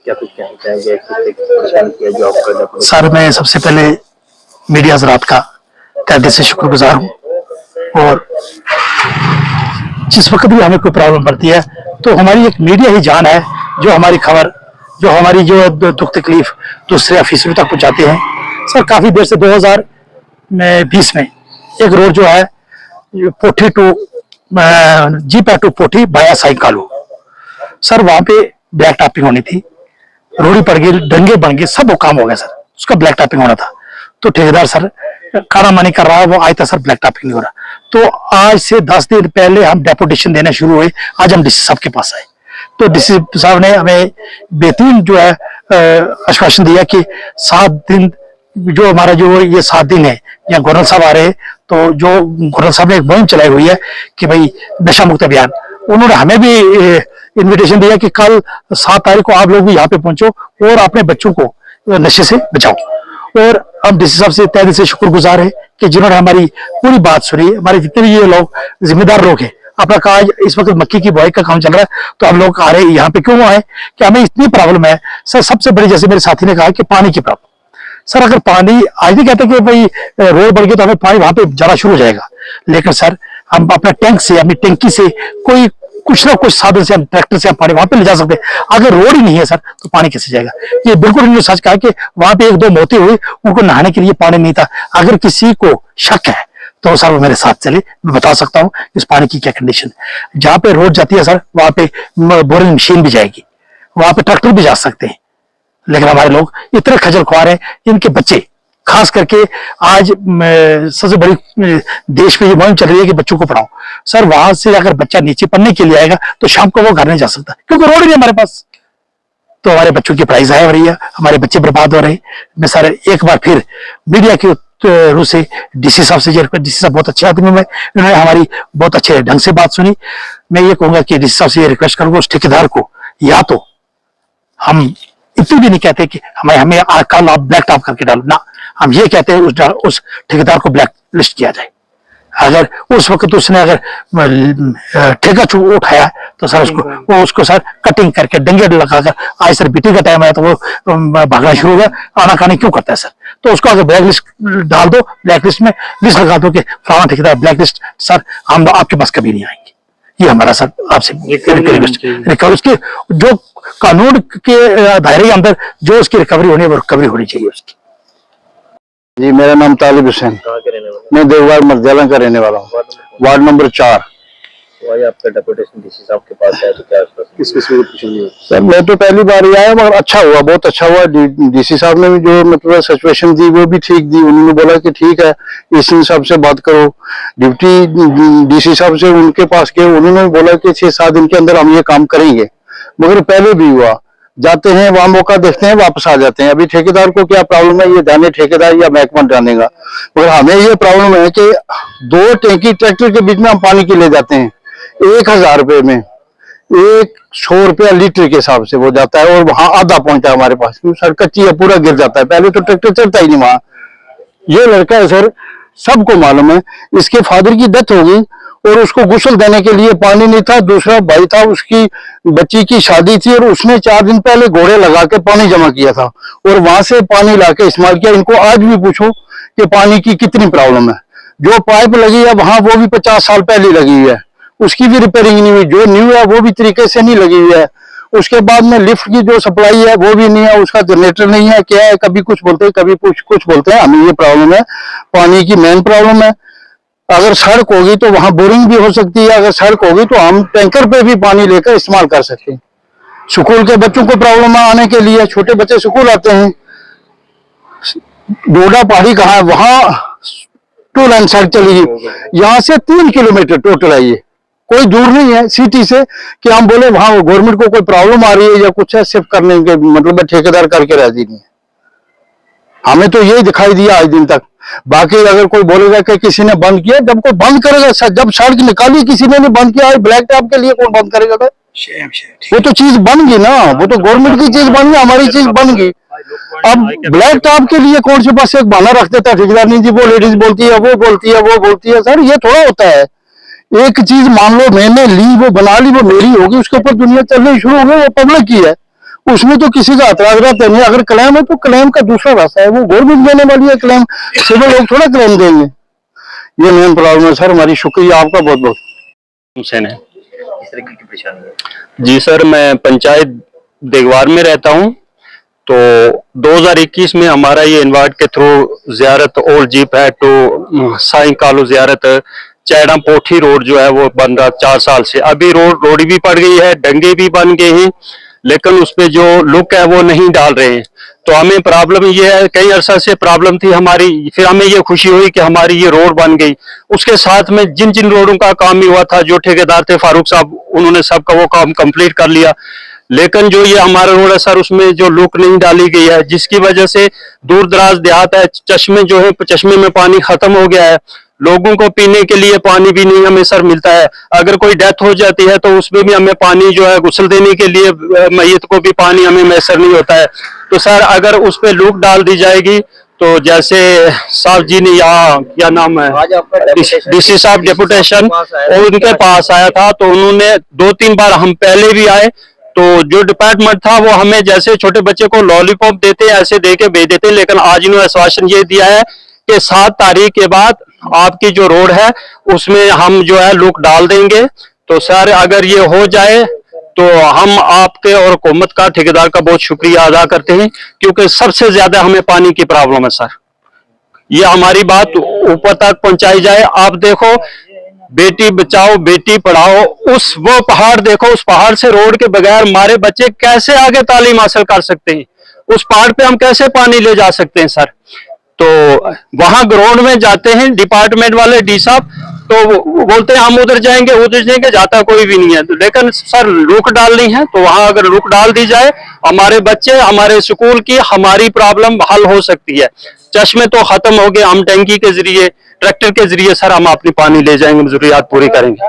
क्या कुछ कहना चाहेंगे, परेशान किया जो आपका? सर मैं सबसे पहले मीडिया हजरात का तहे दिल से शुक्रगुजार हूँ, और जिस वक्त भी हमें कोई प्रॉब्लम पड़ती है तो हमारी एक मीडिया ही जान है, जो हमारी खबर, जो हमारी जो दुख तकलीफ दूसरे ऑफिसरों तक पहुंचाते हैं। सर काफी देर से 2020 में एक रोड जो है पोठी टू जीपा टू पोठी बाया साई कालू, सर वहां पे ब्लैक टॉपिंग होनी थी, रोड़ी पड़ गई, डंगे बन गए, सब वो काम हो गया सर, उसका ब्लैक टॉपिंग होना था। तो ठेकेदार सर काना मानी कर रहा है, वो आज तक सर ब्लैक टॉपिंग नहीं हो रहा। तो आज से 10 दिन पहले हम डेपुटेशन देना शुरू हुए, आज हम डीसी साहब के पास आए, तो डीसी साहब ने हमें बेहतरीन जो है आश्वासन दिया कि 7 दिन जो हमारा जो ये 7 दिन है, यहाँ गवर्नर साहब आ रहे हैं, तो जो गवर्नर साहब ने एक मुहिम चलाई हुई है कि भाई नशा मुक्त अभियान, उन्होंने हमें भी इनविटेशन दिया कि कल 7 तारीख को आप लोग भी यहाँ पे पहुंचो और अपने बच्चों को नशे से बचाओ। और हम डीसी साहब से तहे दिल से शुक्रगुजार है कि जिन्होंने हमारी पूरी बात सुनी। हमारे जितने भी ये लोग जिम्मेदार लोग हैं, अपना कहा इस वक्त मक्की की बुआई का काम चल रहा है, तो हम लोग आ रहे हैं यहाँ पे क्यों आए कि हमें इतनी प्रॉब्लम है सर। सबसे बड़ी, जैसे मेरे साथी ने कहा कि पानी की प्रॉब्लम, सर अगर पानी आज भी कहते कि भाई रोड बढ़ गई तो हमें पानी वहां पे जाना शुरू हो जाएगा, लेकिन सर हम अपने टैंक से, अपनी टंकी से, कोई कुछ ना कुछ साधन से, हम ट्रैक्टर से हम पानी वहां पे ले जा सकते हैं। अगर रोड ही नहीं है सर तो पानी कैसे जाएगा? ये बिल्कुल इन्होंने सच कहा कि वहां पे 1-2 मौतें हुई, उनको नहाने के लिए पानी नहीं था। अगर किसी को शक है तो सर वो मेरे साथ चले, मैं बता सकता हूँ इस पानी की क्या कंडीशन है। जहां पे रोड जाती है सर वहां पे बोरिंग मशीन भी जाएगी, वहां पे ट्रैक्टर भी जा सकते हैं, लेकिन हमारे लोग इतने खजल ख्वार हैं। इनके बच्चे खास करके आज सबसे बड़ी देश में ये मुहिम चल रही है कि बच्चों को पढ़ाओ। सर वहां से अगर बच्चा नीचे पढ़ने के लिए आएगा तो शाम को वो घर नहीं जा सकता, क्योंकि रोड ही नहीं हमारे पास। तो हमारे बच्चों की पढ़ाई जाया हो रही है, हमारे बच्चे बर्बाद हो रहे हैं। मैं सर एक बार फिर मीडिया के रूप से डीसी साहब से, डीसी साहब बहुत अच्छे आदमी में, इन्होंने हमारी बहुत अच्छे ढंग से बात सुनी। मैं ये कहूंगा कि डीसी साहब से ये रिक्वेस्ट करूंगा उस ठेकेदार को, या तो हम इतनी भी नहीं कहते कि हमें कल आप ब्लैक टॉप करके डालो ना, हम ये कहते हैं उस ठेकेदार को ब्लैक लिस्ट किया जाए। अगर उस वक्त उसने अगर ठेका उठाया तो सर उसको सर कटिंग करके डंगे लगाकर, आज सर बीटी का टाइम आया तो वो भागना शुरू हो गया, आनाकानी क्यों करता है सर? तो उसको अगर ब्लैक लिस्ट डाल दो, ब्लैक लिस्ट में लिस्ट लगा दो कि फलाना ठेकेदार ब्लैक लिस्ट, सर हम आपके पास कभी नहीं आएंगे। ये हमारा सर आपसे रिकवरी के जो कानून के दायरे के अंदर जो उसकी रिकवरी होनी है वो रिकवरी होनी चाहिए उसकी। जी मेरा नाम तालिब हुसैन, मैं देववार मर्दयाला का रहने वाला हूँ, वार्ड नंबर 4। तो आज आपका डेपुटेशन डीसी साहब के पास है, तो क्या किस सर मैं तो पहली बार ही आया, मगर अच्छा हुआ, बहुत अच्छा हुआ। डीसी साहब ने भी जो मतलब सिचुएशन दी वो भी ठीक दी। उन्होंने बोला कि ठीक है ईसी साहब से बात करो, डिप्टी डीसी साहब से उनके पास गए, उन्होंने बोला कि 6-7 दिन के अंदर हम ये काम करेंगे। मगर पहले भी हुआ, जाते हैं वहां मौका देखते हैं वापस आ जाते हैं। अभी ठेकेदार को क्या प्रॉब्लम है ये जाने ठेकेदार या महकमा जानेगा, मगर हमें ये प्रॉब्लम है कि 2 टैंकी ट्रैक्टर के बीच में हम पानी की ले जाते हैं 1000 रुपए में, 100 रुपया लीटर के हिसाब से वो जाता है, और वहां आधा पहुंचता है हमारे पास। सड़क कच्ची है, पूरा गिर जाता है, पहले तो ट्रैक्टर चलता ही नहीं वहां। ये लड़का है सर, सबको मालूम है, इसके फादर की डेथ हो गई और उसको गुस्ल देने के लिए पानी नहीं था। दूसरा भाई था, उसकी बच्ची की शादी थी और उसने 4 दिन पहले घोड़े लगा के पानी जमा किया था और वहां से पानी लाके इस्तेमाल किया। इनको आज भी पूछो कि पानी की कितनी प्रॉब्लम है। जो पाइप लगी है वहां वो भी 50 साल पहले लगी हुई है, उसकी भी रिपेयरिंग नहीं हुई। जो न्यू है वो भी तरीके से नहीं लगी हुई है। उसके बाद में लिफ्ट की जो सप्लाई है वो भी नहीं है, उसका जनरेटर नहीं है, क्या है, कभी कुछ बोलते हैं कभी कुछ बोलते हैं। हमें ये प्रॉब्लम है, पानी की मेन प्रॉब्लम है। अगर सड़क होगी तो वहां बोरिंग भी हो सकती है, अगर सड़क होगी तो हम टैंकर पे भी पानी लेकर इस्तेमाल कर सकते हैं। स्कूल के बच्चों को प्रॉब्लम है आने के लिए, छोटे बच्चे स्कूल आते हैं। डोडा पहाड़ी कहाँ है, वहां 2 लाइन सड़क चलेगी, यहाँ से 3 किलोमीटर टोटल है, ये कोई दूर नहीं है सिटी से कि हम बोले वहां गवर्नमेंट को कोई प्रॉब्लम आ रही है या कुछ है, सिर्फ करने के मतलब ठेकेदार करके राजी नहीं है। हमें तो यही दिखाई दिया आज दिन तक। बाकी अगर कोई बोलेगा कि किसी ने बंद किया, जब कोई बंद करेगा, जब सड़क निकाली किसी ने नहीं बंद किया, ब्लैक टॉप के लिए कौन बंद करेगा? वो तो चीज बन गई ना, वो तो गवर्नमेंट की चीज बन गई, हमारी चीज बन गई। अब ब्लैक टॉप के लिए कौन से पास एक बहाना रख देता ठेकेदार, नहीं जी वो लेडीज बोलती है, वो बोलती है, वो बोलती है। सर ये थोड़ा होता है। एक चीज मान लो मैंने ली, वो बना ली, वो मेरी होगी, उसके ऊपर दुनिया चलनी शुरू हो गई, वो पब्लिक की है, उसमें तो किसी का एतराज रहता नहीं। अगर क्लेम है तो क्लेम का दूसरा रास्ता है, वो गवर्नमेंट देने वाली है क्लेम, सिविल लोग थोड़ा क्लेम देंगे। ये मेन प्रॉब्लम है सर हमारी। शुक्रिया आपका बहुत बहुत। हुसैन है। इस तरीके की परेशानी है? जी सर, मैं पंचायत देगवार में रहता हूँ। तो 2021 में हमारा ये इनवार्ड के थ्रू जियारत ओल्ड जीप है टू साईं कालू जियारत चैडा पोठी रोड जो है वो बन रहा 4 साल से। अभी रोड भी पड़ गई है, डंगे भी बन गए हैं, लेकिन उस पे जो लुक है वो नहीं डाल रहे हैं। तो हमें प्रॉब्लम ये है, कई अरसा से प्रॉब्लम थी हमारी, फिर हमें ये खुशी हुई कि हमारी ये रोड बन गई। उसके साथ में जिन जिन रोडों का काम हुआ था, जो ठेकेदार थे फारूक साहब, उन्होंने सबका वो काम कंप्लीट कर लिया। लेकिन जो ये हमारा रोड है सर, उसमें जो लुक नहीं डाली गई है, जिसकी वजह से दूर दराज देहात है, चश्मे जो है, चश्मे में पानी खत्म हो गया है। लोगों को पीने के लिए पानी भी नहीं हमें सर मिलता है। अगर कोई डेथ हो जाती है तो उसमें भी हमें पानी जो है गुस्ल देने के लिए मैयत को भी पानी हमें मैसर नहीं होता है। तो सर अगर उस पे लूक डाल दी जाएगी तो जैसे साहब जी ने यहाँ क्या नाम है, आज आपका डीसी साहब डेपुटेशन और उनके पास आया था, तो उन्होंने 2-3 बार, हम पहले भी आए, तो जो डिपार्टमेंट था वो हमें जैसे छोटे बच्चे को लॉलीपॉप देते ऐसे दे के भेज देते। लेकिन आज इन्होंने आश्वासन ये दिया है कि 7 तारीख के बाद आपकी जो रोड है उसमें हम जो है लुक डाल देंगे। तो सर अगर ये हो जाए तो हम आपके और हुकूमत का, ठेकेदार का बहुत शुक्रिया अदा करते हैं, क्योंकि सबसे ज्यादा हमें पानी की प्रॉब्लम है सर। ये हमारी बात ऊपर तक पहुंचाई जाए। आप देखो, बेटी बचाओ बेटी पढ़ाओ, वो पहाड़ देखो, उस पहाड़ से रोड के बगैर हमारे बच्चे कैसे आगे तालीम हासिल कर सकते हैं? उस पहाड़ पे हम कैसे पानी ले जा सकते हैं सर? तो वहां ग्राउंड में जाते हैं डिपार्टमेंट वाले डी साहब, तो वो बोलते हैं हम उधर जाएंगे, जाता कोई भी नहीं है। लेकिन सर रुक डालनी है, तो वहां अगर रुक डाल दी जाए, हमारे बच्चे, हमारे स्कूल की, हमारी प्रॉब्लम हल हो सकती है। चश्मे तो खत्म हो गए, हम टैंकी के जरिए, ट्रैक्टर के जरिए सर हम अपनी पानी ले जाएंगे, जरूरियात पूरी करेंगे।